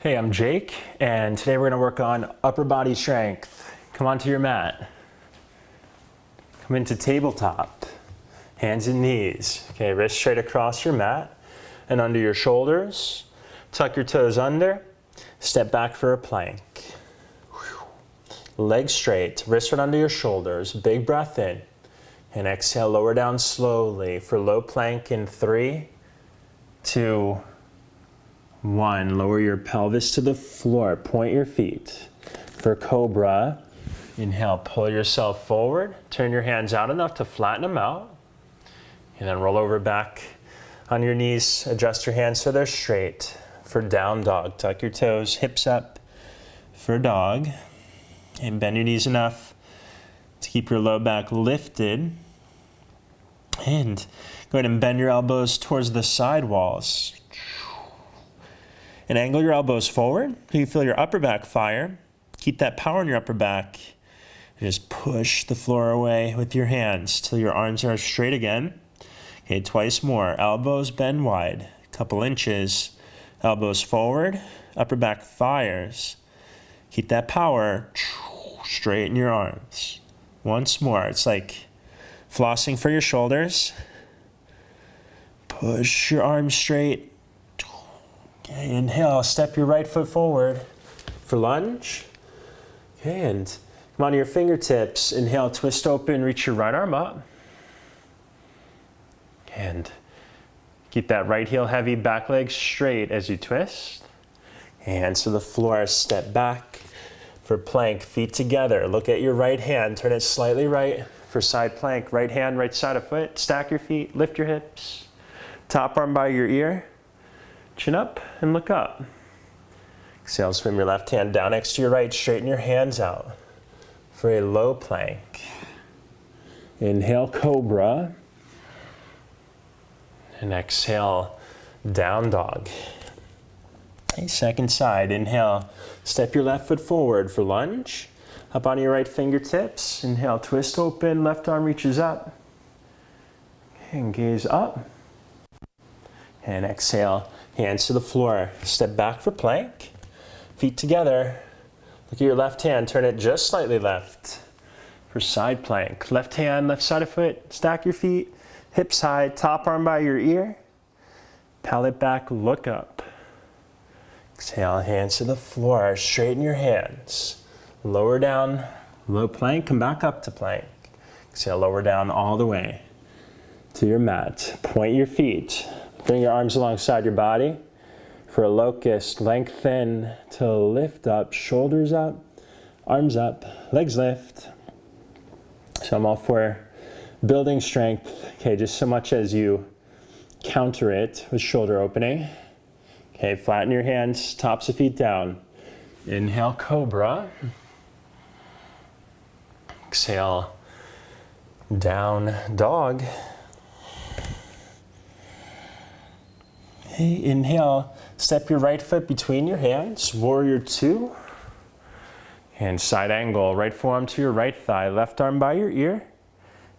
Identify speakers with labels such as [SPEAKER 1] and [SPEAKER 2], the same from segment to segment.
[SPEAKER 1] Hey, I'm Jake, and today we're going to work on upper body strength. Come onto your mat. Come into tabletop. Hands and knees. Okay, wrists straight across your mat and under your shoulders. Tuck your toes under. Step back for a plank. Legs straight, wrists right under your shoulders. Big breath in. And exhale, lower down slowly for low plank in 3, 2, 1. Lower your pelvis to the floor. Point your feet. For cobra, inhale, pull yourself forward. Turn your hands out enough to flatten them out. And then roll over back on your knees. Adjust your hands so they're straight. For down dog, tuck your toes, hips up. For dog, and bend your knees enough to keep your low back lifted. And go ahead and bend your elbows towards the side walls. And angle your elbows forward so you feel your upper back fire. Keep that power in your upper back. And just push the floor away with your hands till your arms are straight again. Okay, twice more. Elbows bend wide, a couple inches. Elbows forward, upper back fires. Keep that power. Straighten your arms. Once more. It's like flossing for your shoulders. Push your arms straight. Okay, inhale, step your right foot forward for lunge. Okay, and come onto your fingertips. Inhale, twist open, reach your right arm up. And keep that right heel heavy, back leg straight as you twist. Hands to the floor, step back for plank, feet together. Look at your right hand, turn it slightly right for side plank. Right hand, right side of foot. Stack your feet, lift your hips. Top arm by your ear. Chin up and look up. Exhale, swim your left hand down next to your right. Straighten your hands out for a low plank. Inhale, cobra. And exhale, down dog. Okay, second side. Inhale, step your left foot forward for lunge. Up on your right fingertips. Inhale, twist open, left arm reaches up. And gaze up. And exhale, hands to the floor. Step back for plank. Feet together. Look at your left hand, turn it just slightly left for side plank. Left hand, left side of foot. Stack your feet. Hips high, top arm by your ear. Palate back, look up. Exhale, hands to the floor. Straighten your hands. Lower down, low plank, come back up to plank. Exhale, lower down all the way to your mat. Point your feet. Bring your arms alongside your body. For a locust, lengthen to lift up, shoulders up, arms up, legs lift. So I'm all for building strength. Okay, just so much as you counter it with shoulder opening. Okay, flatten your hands, tops of feet down. Inhale, cobra. Exhale, down dog. Okay, inhale, step your right foot between your hands, warrior 2. And side angle, right forearm to your right thigh, left arm by your ear.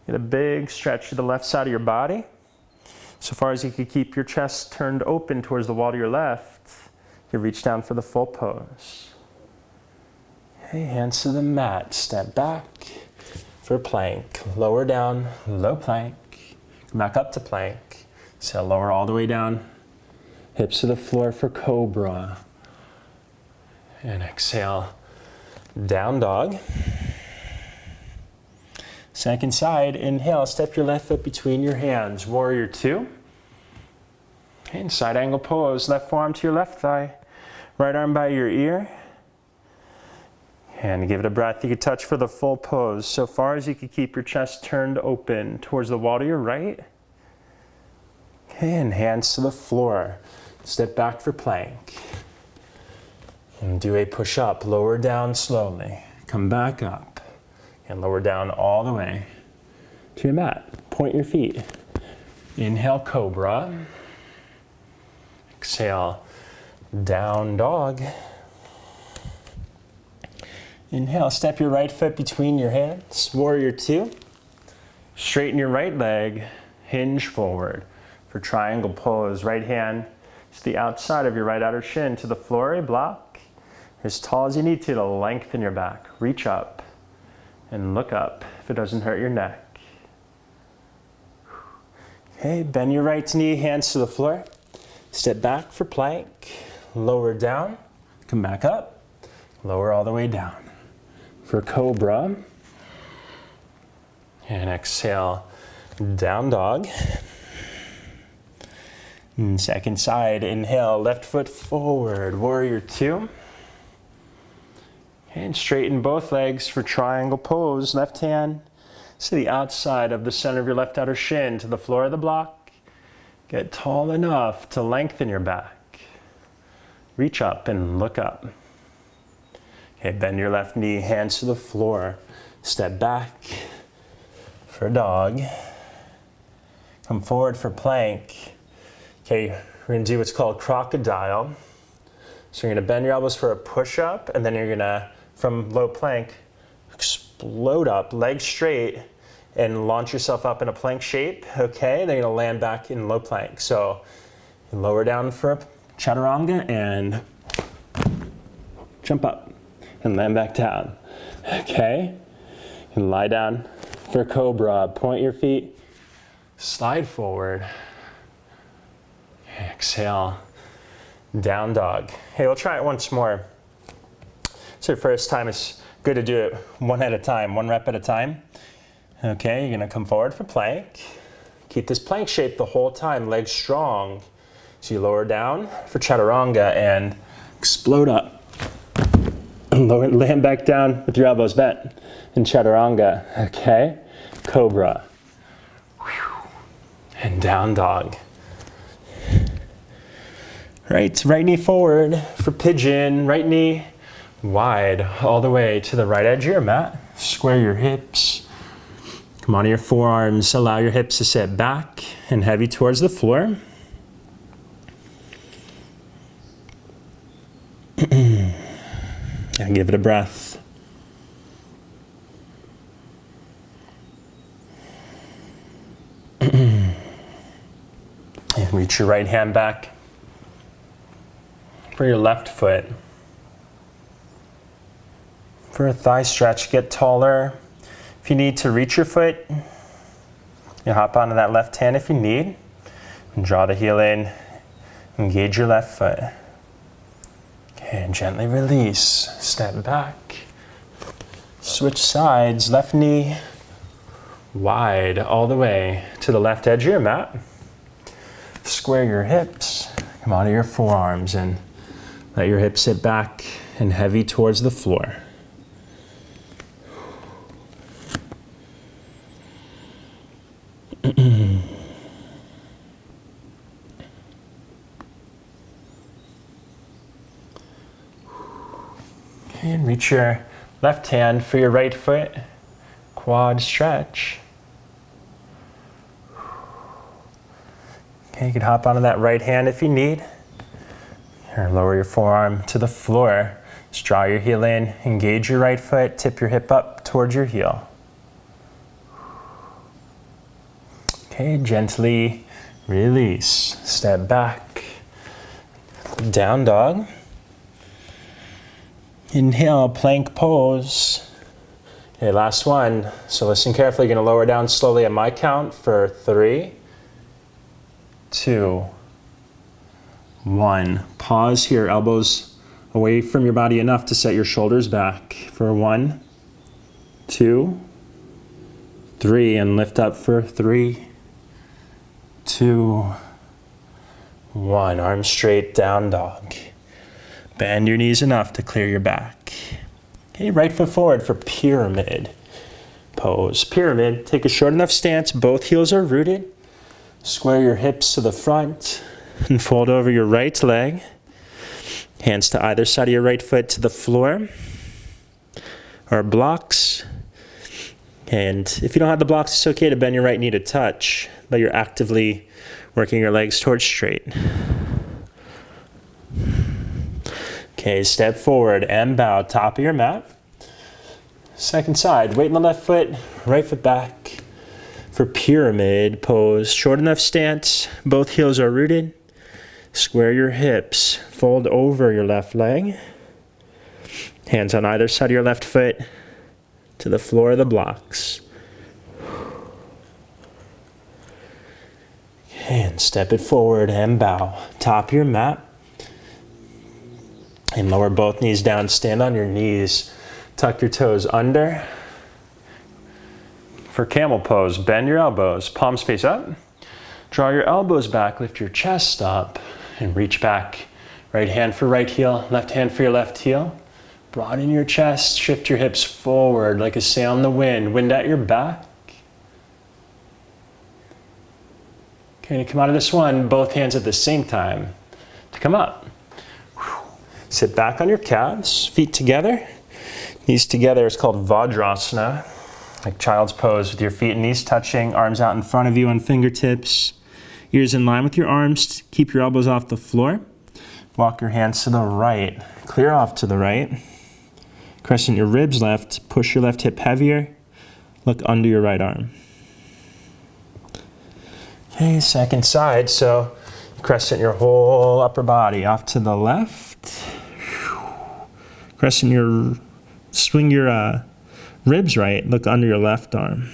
[SPEAKER 1] Get a big stretch to the left side of your body. So far as you can keep your chest turned open towards the wall to your left, you reach down for the full pose. Okay, hands to the mat, step back for plank. Lower down, low plank. Come back up to plank. So lower all the way down. Hips to the floor for cobra. And exhale, down dog. Second side, inhale, step your left foot between your hands, warrior 2. And side angle pose, left forearm to your left thigh, right arm by your ear. And give it a breath you can touch for the full pose. So far as you can keep your chest turned open towards the wall to your right. Okay, and hands to the floor. Step back for plank. And do a push-up, lower down slowly. Come back up. And lower down all the way to your mat. Point your feet. Inhale, cobra. Exhale, down dog. Inhale, step your right foot between your hands. Warrior 2. Straighten your right leg. Hinge forward for triangle pose. Right hand It's the outside of your right outer shin to the floor, a block. As tall as you need to lengthen your back. Reach up and look up if it doesn't hurt your neck. Okay, bend your right knee, hands to the floor. Step back for plank. Lower down, come back up. Lower all the way down. For cobra. And exhale, down dog. And second side, inhale, left foot forward, warrior two. And straighten both legs for triangle pose, left hand to the outside of the center of your left outer shin to the floor of the block. Get tall enough to lengthen your back. Reach up and look up. Okay, bend your left knee, hands to the floor. Step back for dog. Come forward for plank. Okay, we're gonna do what's called crocodile. So you're gonna bend your elbows for a push-up, and then you're gonna, from low plank, explode up, legs straight, and launch yourself up in a plank shape, okay? Then you're gonna land back in low plank. So lower down for a chaturanga, and jump up, and land back down, okay? And lie down for cobra, point your feet, slide forward. Exhale, down dog. Hey, we'll try it once more. So first time, it's good to do it one at a time, one rep at a time. Okay, you're gonna come forward for plank. Keep this plank shape the whole time, legs strong. So you lower down for chaturanga and explode up. And lower, land back down with your elbows bent in chaturanga, okay? Cobra. And down dog. Right knee forward for pigeon, right knee wide all the way to the right edge of your mat. Square your hips. Come onto your forearms, allow your hips to sit back and heavy towards the floor. And give it a breath. And reach your right hand back for your left foot. For a thigh stretch, get taller. If you need to reach your foot, you hop onto that left hand if you need. And draw the heel in, engage your left foot. Okay, and gently release, step back. Switch sides, left knee wide all the way to the left edge of your mat. Square your hips, come onto your forearms and let your hips sit back and heavy towards the floor. And reach your left hand for your right foot, quad stretch. Okay, you can hop onto that right hand if you need. Or lower your forearm to the floor. Just draw your heel in, engage your right foot, tip your hip up towards your heel. Okay, gently release. Step back. Down dog. Inhale, plank pose. Okay, last one. So listen carefully. You're gonna lower down slowly at my count for 3, 2, 1. Pause here, elbows away from your body enough to set your shoulders back for 1, 2, 3, and lift up for 3, 2, 1. Arms straight, down dog. Bend your knees enough to clear your back. Okay, right foot forward for pyramid pose. Pyramid, take a short enough stance, both heels are rooted. Square your hips to the front and fold over your right leg. Hands to either side of your right foot to the floor or blocks. And if you don't have the blocks, it's okay to bend your right knee to touch, but you're actively working your legs towards straight. Okay, step forward and bow, top of your mat. Second side, weight in the left foot, right foot back for pyramid pose. Short enough stance, both heels are rooted. Square your hips, fold over your left leg. Hands on either side of your left foot to the floor of the blocks. And step it forward and bow. Top your mat. And lower both knees down. Stand on your knees. Tuck your toes under. For camel pose, bend your elbows. Palms face up. Draw your elbows back. Lift your chest up. And reach back. Right hand for right heel. Left hand for your left heel. Broaden your chest. Shift your hips forward like a sail in the wind. Wind at your back. Okay, to come out of this one, both hands at the same time. To come up. Sit back on your calves, feet together. Knees together is called Vajrasana, like child's pose with your feet and knees touching, arms out in front of you on fingertips. Ears in line with your arms. Keep your elbows off the floor. Walk your hands to the right. Clear off to the right. Crescent your ribs left. Push your left hip heavier. Look under your right arm. Okay, second side. So crescent your whole upper body off to the left. Swing your ribs right. Look under your left arm.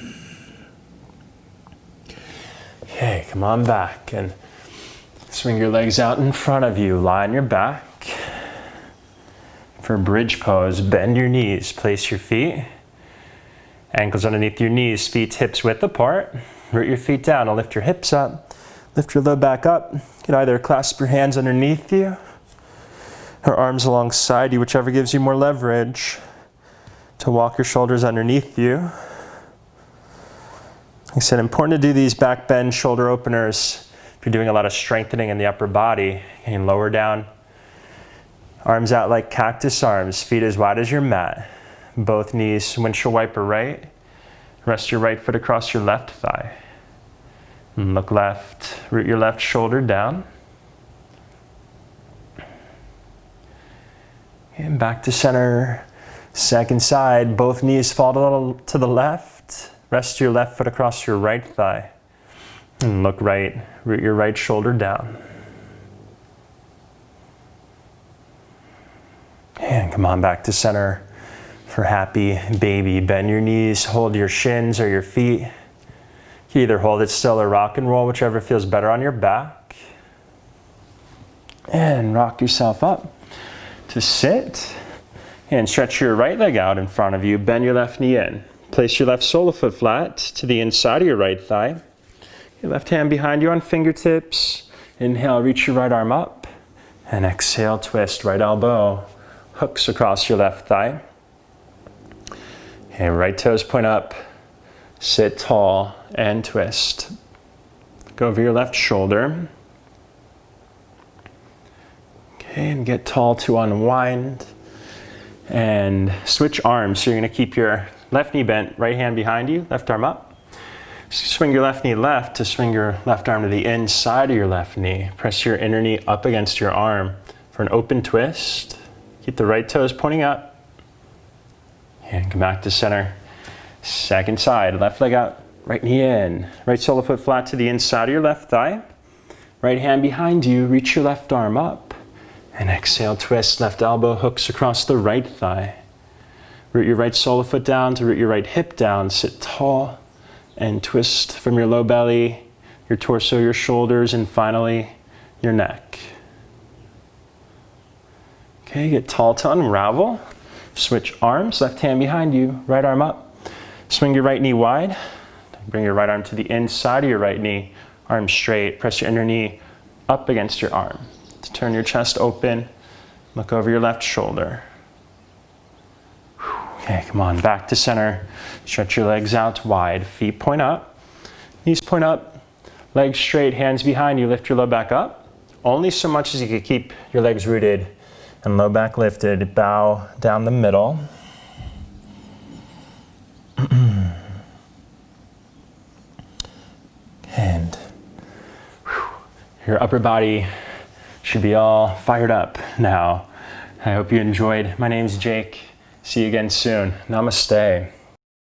[SPEAKER 1] Okay, come on back and swing your legs out in front of you. Lie on your back. For bridge pose, bend your knees. Place your feet. Ankles underneath your knees. Feet hips width apart. Root your feet down and lift your hips up. Lift your low back up. You can either clasp your hands underneath you or arms alongside you, whichever gives you more leverage. To walk your shoulders underneath you. Like I said, important to do these back bend shoulder openers if you're doing a lot of strengthening in the upper body. You can lower down. Arms out like cactus arms, feet as wide as your mat. Both knees windshield wiper right. Rest your right foot across your left thigh. And look left, root your left shoulder down. And back to center. Second side, both knees fall a little to the left. Rest your left foot across your right thigh. And look right, root your right shoulder down. And come on back to center for happy baby. Bend your knees, hold your shins or your feet. You can either hold it still or rock and roll, whichever feels better on your back. And rock yourself up to sit. And stretch your right leg out in front of you. Bend your left knee in. Place your left solar foot flat to the inside of your right thigh. Your left hand behind you on fingertips. Inhale, reach your right arm up. And exhale, twist. Right elbow hooks across your left thigh. Okay, right toes point up. Sit tall and twist. Go over your left shoulder. Okay, and get tall to unwind. And switch arms. So you're going to keep your left knee bent, right hand behind you, left arm up. Swing your left knee left to swing your left arm to the inside of your left knee. Press your inner knee up against your arm for an open twist. Keep the right toes pointing up. And come back to center. Second side, left leg out, right knee in. Right solar foot flat to the inside of your left thigh. Right hand behind you, reach your left arm up. And exhale, twist, left elbow hooks across the right thigh. Root your right solar foot down to root your right hip down. Sit tall and twist from your low belly, your torso, your shoulders, and finally, your neck. Okay, get tall to unravel. Switch arms, left hand behind you, right arm up. Swing your right knee wide. Bring your right arm to the inside of your right knee. Arm straight. Press your inner knee up against your arm. Turn your chest open. Look over your left shoulder. Okay, come on, back to center. Stretch your legs out wide. Feet point up. Knees point up. Legs straight, hands behind you. Lift your low back up. Only so much as you can keep your legs rooted and low back lifted. Bow down the middle. And your upper body should be all fired up now. I hope you enjoyed. My name's Jake. See you again soon. Namaste.